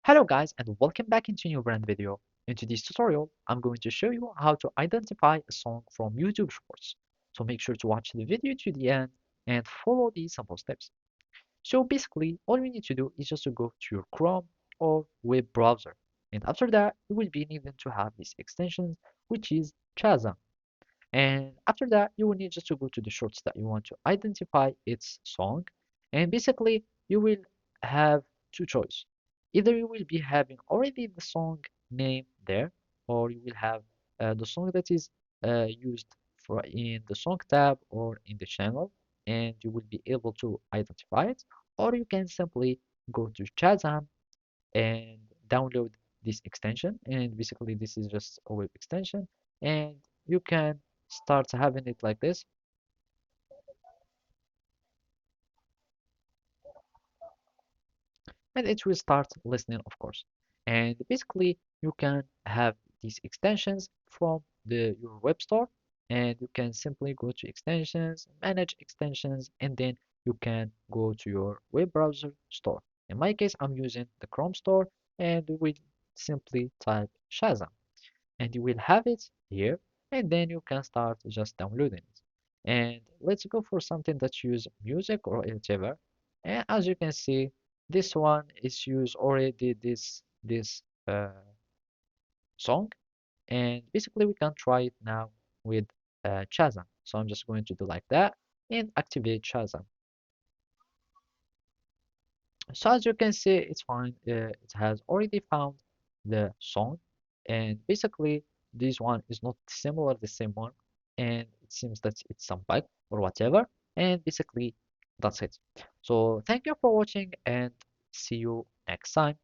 Hello guys and welcome back into a new brand video. In today's tutorial, I'm going to show you how to identify a song from YouTube Shorts. So make sure to watch the video to the end and follow these simple steps. So basically, all you need to do is just to go to your Chrome or web browser. And after that, you will be needing to have this extension, which is Shazam. And after that, you will need just to go to the shorts that you want to identify its song. And basically, you will have two choices. Either you will be having already the song name there, or you will have the song that is used for in the song tab or in the channel, and you will be able to identify it. Or you can simply go to Shazam and download this extension, and basically this is just a web extension, and you can start having it like this, and it will start listening, of course. And basically you can have these extensions from the your web store, and you can simply go to extensions, manage extensions, and then you can go to your web browser store. In my case, I'm using the Chrome store, and we simply type Shazam, and you will have it here, and then you can start just downloading it. And let's go for something that use music or whatever. And as you can see, this one is use already this song, and basically we can try it now with Shazam. So I'm just going to do like that and activate Shazam. So as you can see, it's fine. It has already found the song, and basically this one is not similar the same one, and it seems that it's some bug or whatever. And basically that's it. So thank you for watching and see you next time.